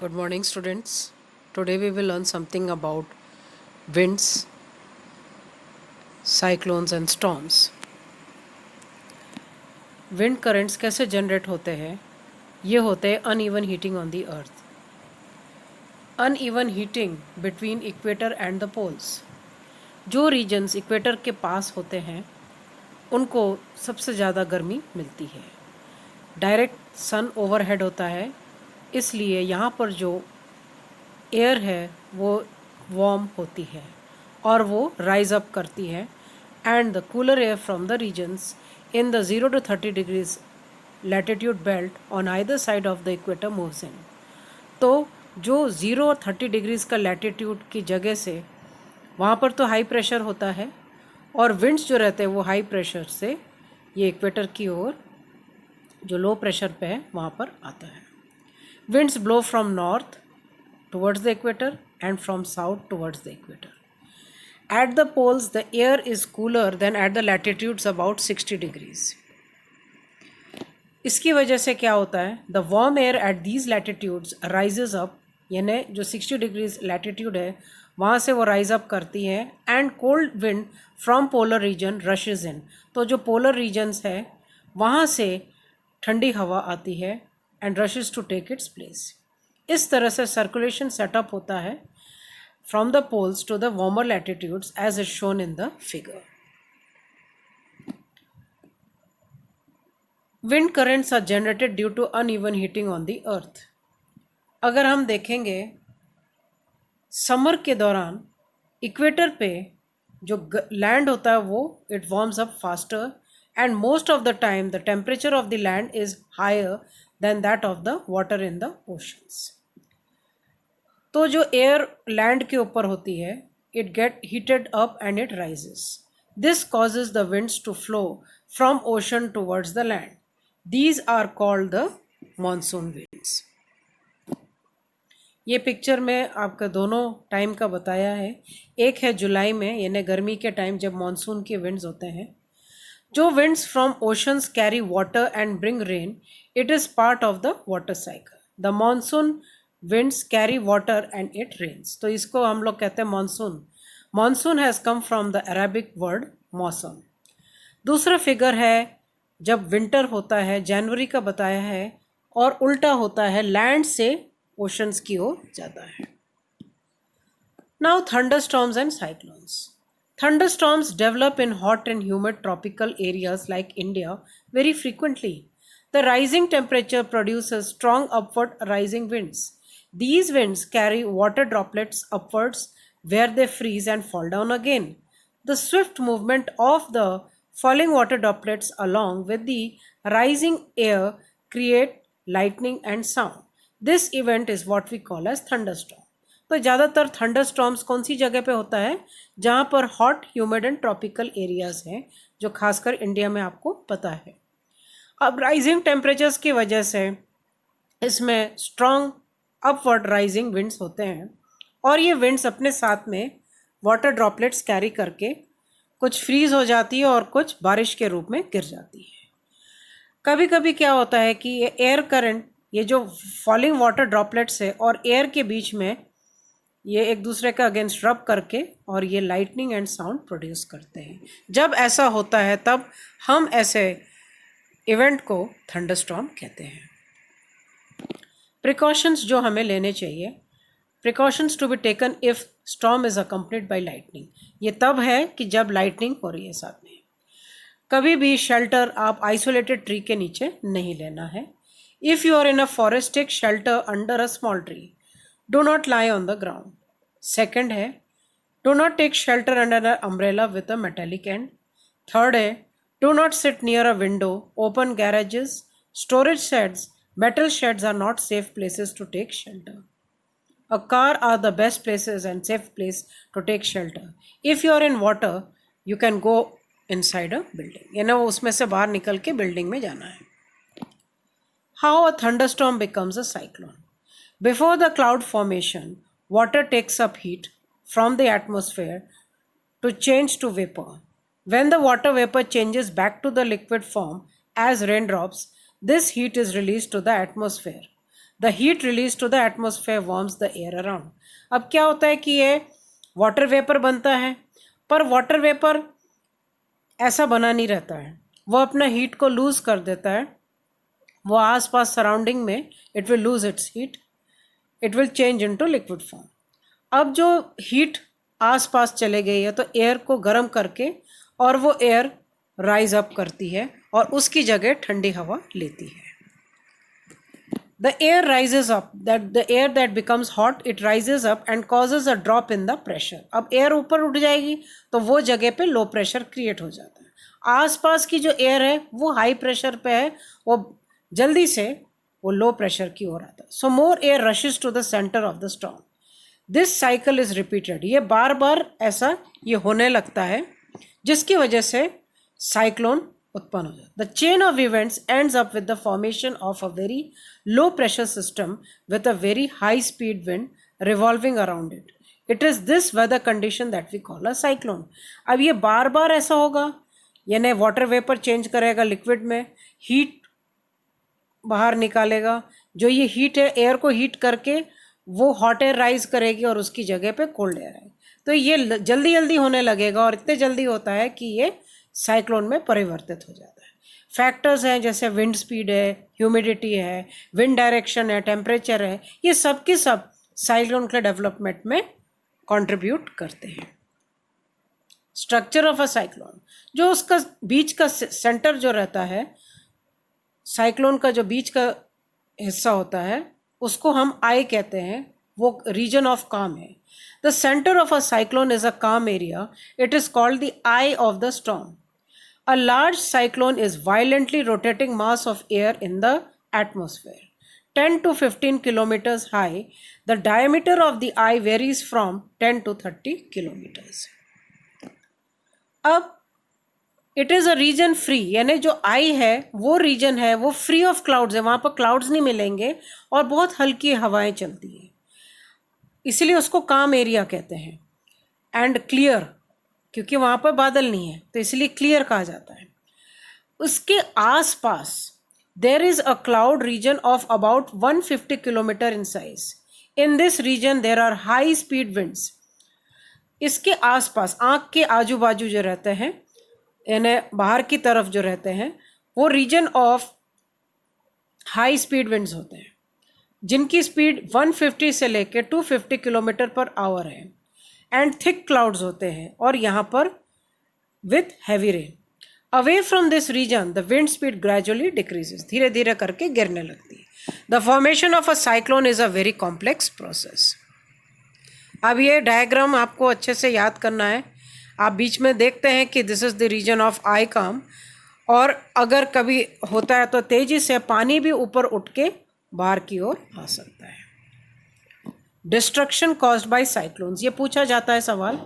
Good morning, students. Today we will learn something about winds, cyclones and storms. Wind currents कैसे generate होते हैं? ये होते हैं uneven heating on the earth. Uneven heating between equator and the poles. जो regions equator के पास होते हैं उनको सबसे ज़्यादा गर्मी मिलती है. डायरेक्ट सन ओवरहेड होता है, इसलिए यहाँ पर जो एयर है वो वार्म होती है और वो राइज अप करती है and the cooler air from the regions in the 0 to 30 degrees latitude belt on either side of the equator moves in. तो जो 0 और 30 डिग्रीज़ का लैटिट्यूड की जगह से वहाँ पर तो हाई प्रेशर होता है और विंड्स जो रहते हैं वो हाई प्रेशर से ये इक्वेटर की ओर जो लो प्रेशर पे है वहाँ पर आता है. Winds blow from north towards the equator and from south towards the equator. At the poles, the air is cooler than at the latitudes about 60 degrees. इसकी वजह से क्या होता है? The warm air at these latitudes rises up, यानी जो 60 degrees latitude है वहाँ से वो राइज अप करती है and cold wind from polar region rushes in. तो जो पोलर रीजन्स है वहाँ से ठंडी हवा आती है and rushes to take its place. इस तरह से सर्कुलेशन सेटअप होता है from the poles to the warmer latitudes as is shown in the figure. Wind currents are generated due to uneven heating on the earth. अगर हम देखेंगे summer के दौरान इक्वेटर पे जो लैंड होता है वो it warms up faster and most of the time the temperature of the land is higher than that of the water in the oceans. तो जो एयर लैंड के ऊपर होती है it get heated up and it rises. This causes the winds to flow from ocean towards the land. These are called the monsoon winds. ये picture में आपका दोनों टाइम का बताया है. एक है जुलाई में यानी गर्मी के टाइम जब मॉनसून के विंड्स होते हैं. जो winds from oceans carry water and bring rain, it is part of the water cycle. The monsoon winds carry water and it rains. तो इसको हम लोग कहते हैं monsoon. Monsoon has come from the Arabic word mausam. दूसरा figure है जब winter होता है, जनवरी का बताया है, और उल्टा होता है, लैंड से ओशंस की ओर जाता है. Now thunderstorms and cyclones. Thunderstorms develop in hot and humid tropical areas like India very frequently. The rising temperature produces strong upward rising winds. These winds carry water droplets upwards where they freeze and fall down again. The swift movement of the falling water droplets along with the rising air create lightning and sound. This event is what we call as thunderstorm. तो ज़्यादातर thunder storms कौन सी जगह पे होता है? जहाँ पर hot humid and tropical areas हैं, जो खासकर इंडिया में आपको पता है. अब राइजिंग टेम्परेचर्स की वजह से इसमें स्ट्रॉन्ग अपवर्ड राइजिंग विंड्स होते हैं और ये विंड्स अपने साथ में वाटर ड्रॉपलेट्स कैरी करके कुछ फ्रीज हो जाती है और कुछ बारिश के रूप में गिर जाती है. कभी कभी क्या होता है कि ये एयर करंट, ये जो फॉलिंग वाटर ड्रॉपलेट्स है और एयर के बीच में ये एक दूसरे का अगेंस्ट रब करके और ये लाइटनिंग एंड साउंड प्रोड्यूस करते हैं. जब ऐसा होता है तब हम ऐसे इवेंट को थंडरस्टॉर्म कहते हैं. प्रिकॉशंस जो हमें लेने चाहिए, precautions to be taken if storm is accompanied by lightning. ये तब है कि जब लाइटनिंग हो रही है साथ में. कभी भी शेल्टर आप आइसोलेटेड ट्री के नीचे नहीं लेना है. If you are in a forest, take shelter under a small tree. Do not lie on the ground. Second है, do not take shelter under an umbrella with a metallic end. Third है, do not sit near a window, open garages, storage sheds. Metal sheds are not safe places to take shelter. A car are the best places and safe place to take shelter. If you are in water, you can go inside a building. यानी वो उसमें से बाहर निकल के building में जाना है. How a thunderstorm becomes a cyclone. Before the cloud formation, water takes up heat from the atmosphere to change to vapor. When the water vapor changes back to the liquid form as raindrops, this heat is released to the atmosphere. The heat release to the atmosphere warms the air around. अब क्या होता है कि ये water vapour बनता है, पर water vapour ऐसा बना नहीं रहता है, वो अपना हीट को लूज कर देता है, वो आसपास सराउंडिंग में it will lose its heat, it will change into liquid form. अब जो हीट आसपास चले गई है तो एयर को गर्म करके और वो एयर राइज अप करती है और उसकी जगह ठंडी हवा लेती है। The air rises up, that the air that becomes hot, it rises up and causes a drop in the pressure. अब एयर ऊपर उठ जाएगी तो वो जगह पे लो प्रेशर क्रिएट हो जाता है। आसपास की जो एयर है वो हाई प्रेशर पे है, वो जल्दी से वो लो प्रेशर की ओर आता है। So more air rushes to the centre of the storm. This cycle is repeated, ये बार बार ऐसा ये होने लगता है जिसकी वजह से साइक्लोन उत्पन्न हो जाता है। The chain of events ends up with the formation of a very low pressure system with a very high speed wind revolving around it. It is this weather condition that we call a cyclone. अब ये बार बार ऐसा होगा, यानी water vapour change करेगा liquid में, heat बाहर निकालेगा, जो ये हीट है एयर को हीट करके वो हॉट एयर राइज करेगी और उसकी जगह पे कोल्ड एयर आएगी। तो ये जल्दी जल्दी होने लगेगा और इतने जल्दी होता है कि ये साइक्लोन में परिवर्तित हो जाता है। फैक्टर्स हैं जैसे विंड स्पीड है, ह्यूमिडिटी है, विंड डायरेक्शन है, टेम्परेचर है, ये सब के सब साइक्लोन के डेवलपमेंट में कंट्रीब्यूट करते हैं। स्ट्रक्चर ऑफ अ साइक्लोन, जो उसका बीच का सेंटर जो रहता है, साइक्लोन का जो बीच का हिस्सा होता है उसको हम आई कहते हैं, वो रीजन ऑफ काम है। The centre of a cyclone is a calm area, it is called the eye of the storm. A large cyclone is violently rotating mass of air in the atmosphere. 10 to 15 kilometers high, the diameter of the eye varies from 10 to 30 kilometers. अब it is a region free, यानी जो आई है वो reason है वो free of clouds है, वहाँ पर क्लाउड्स नहीं मिलेंगे और बहुत हल्की हवाएं चलती हैं, इसीलिए उसको काम एरिया कहते हैं। एंड क्लियर, क्योंकि वहाँ पर बादल नहीं है तो इसलिए क्लियर कहा जाता है। उसके आसपास there is a cloud region of about 150 kilometre in size. In this region there are high speed winds. इसके आसपास आँख के आजू बाजू जो रहते हैं, यानी बाहर की तरफ जो रहते हैं, वो region of high speed winds होते हैं जिनकी स्पीड 150 से लेकर 250 किलोमीटर पर आवर है। एंड थिक क्लाउड्स होते हैं और यहाँ पर with heavy rain. Away from this region the wind speed gradually decreases, धीरे धीरे करके गिरने लगती है। The formation of a cyclone is a very complex process. अब ये डायग्राम आपको अच्छे से याद करना है। आप बीच में देखते हैं कि this is the region of eye calm, और अगर कभी होता है तो तेजी से पानी भी ऊपर उठ के बाहर की ओर आ सकता है। डिस्ट्रक्शन कॉज्ड बाय साइक्लोन्स, ये पूछा जाता है सवाल।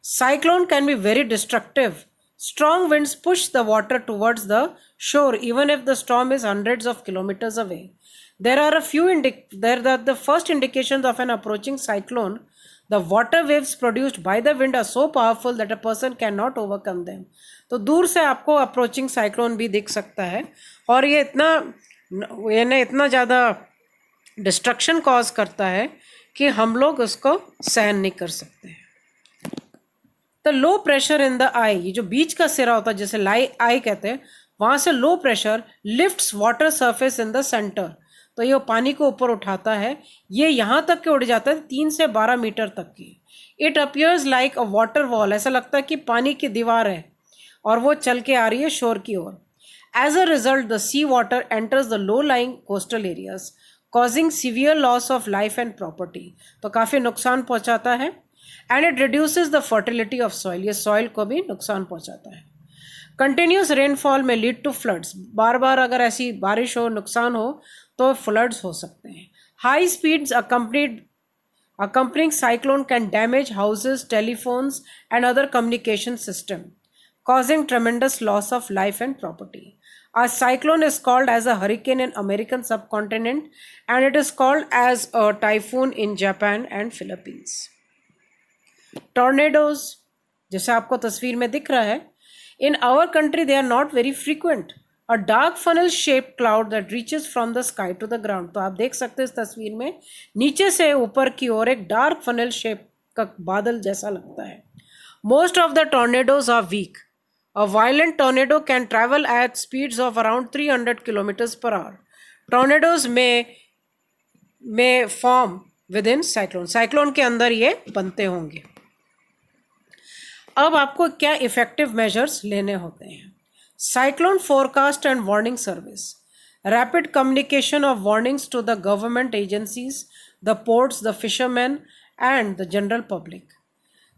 Cyclone can be very destructive. Strong winds push the water towards the shore even if the storm is hundreds of kilometers away. There are a few the first indications of an approaching cyclone. The water waves produced by the wind are so powerful that a person cannot overcome them. तो दूर से आपको approaching cyclone भी दिख सकता है और ये इतना ज़्यादा डिस्ट्रक्शन कॉज करता है कि हम लोग उसको सहन नहीं कर सकते हैं। The low pressure in the eye, ये जो बीच का सिरा होता है जैसे आई कहते हैं, वहाँ से low pressure lifts water surface in the centre, तो ये पानी को ऊपर उठाता है, ये यहाँ तक के उड़ जाता है 3 से 12 मीटर तक की। It appears like a water wall, ऐसा लगता है कि पानी की दीवार है और वो चल के आ रही है शोर की ओर। As a result the sea water enters the low lying coastal areas causing severe loss of life and property, तो काफ़ी नुकसान पहुँचाता है। And it reduces the fertility of soil, ये सॉइल को भी नुकसान पहुँचाता है। कंटिन्यूस रेनफॉल में लीड टू फ्लड्स, बार बार अगर ऐसी बारिश हो, नुकसान हो तो फ्लड्स हो सकते हैं। High speeds accompanying cyclone can damage houses, telephones and other communication system, causing tremendous loss of life and property. A cyclone is called as a hurricane in American subcontinent and it is called as a typhoon in Japan and Philippines. Tornadoes, जैसे आपको तस्वीर में दिख रहा है, in our country they are not very frequent, a dark funnel shaped cloud that reaches from the sky to the ground. तो आप देख सकते हैं इस तस्वीर में नीचे से ऊपर की ओर एक डार्क फनल शेप का बादल जैसा लगता है. Most of the tornadoes are weak. A violent tornado can travel at speeds of around 300 kilometers per hour. Tornadoes may form within cyclone. Cyclone के अंदर ये बनते होंगे. अब आपको क्या इफेक्टिव मेजर्स लेने होते हैं. Cyclone forecast and warning service. Rapid communication of warnings to the government agencies, the ports, the fishermen, and the general public.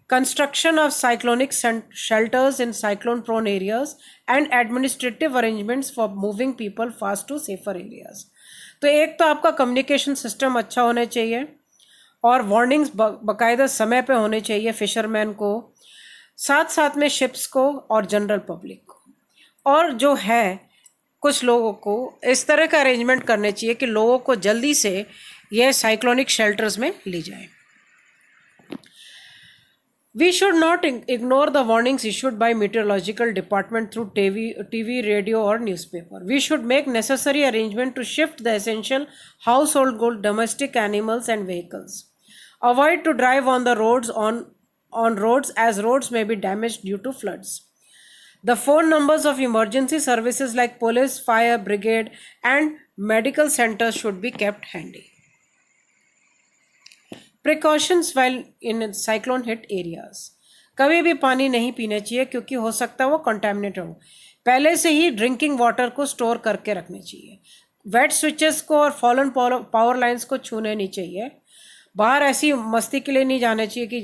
Construction of cyclonic shelters in cyclone prone areas and administrative arrangements for moving people fast to safer areas. तो एक तो आपका communication system अच्छा होना चाहिए और warnings बाकायदा समय पे होने चाहिए फिशरमैन को, साथ साथ में शिप्स को और जनरल पब्लिक को. और जो है कुछ लोगों को इस तरह का अरेंजमेंट करने चाहिए कि लोगों को जल्दी से यह साइक्लोनिक शेल्टर्स में ले जाए. We should not ignore the warnings issued by meteorological department through TV, radio or newspaper. We should make necessary arrangement to shift the essential household goods, domestic animals and vehicles. Avoid to drive on the roads on roads as roads may be damaged due to floods. The phone numbers of emergency services like police, fire, brigade and medical centers should be kept handy. Precautions while in cyclone hit areas. कभी भी पानी नहीं पीना चाहिए क्योंकि हो सकता है वो कंटामिनेटेड हो. पहले से ही ड्रिंकिंग वाटर को स्टोर करके रखने चाहिए. वेट स्विचेस को और फॉलन पावर लाइंस को छूने नहीं चाहिए. बाहर ऐसी मस्ती के लिए नहीं जाना चाहिए कि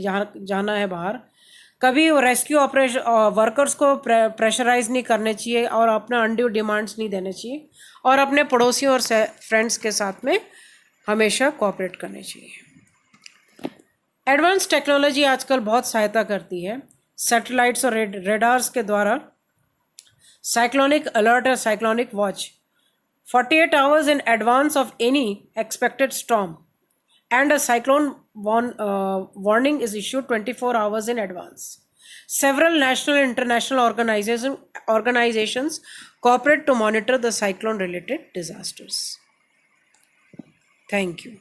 जाना है बाहर. कभी रेस्क्यू ऑपरेशन वर्कर्स को प्रेशराइज नहीं करने चाहिए और अपना अनड्यू डिमांड्स नहीं देने चाहिए और अपने पड़ोसियों और फ्रेंड्स के साथ में हमेशा कोऑपरेट करने चाहिए. एडवांस टेक्नोलॉजी आजकल बहुत सहायता करती है. सैटेलाइट्स और रेडार्स के द्वारा साइक्लोनिक अलर्ट और cyclonic watch 48 hours in advance of any expected storm and a cyclone warning is issued 24 hours in advance. Several national and international organizations cooperate to monitor the cyclone related disasters. Thank you.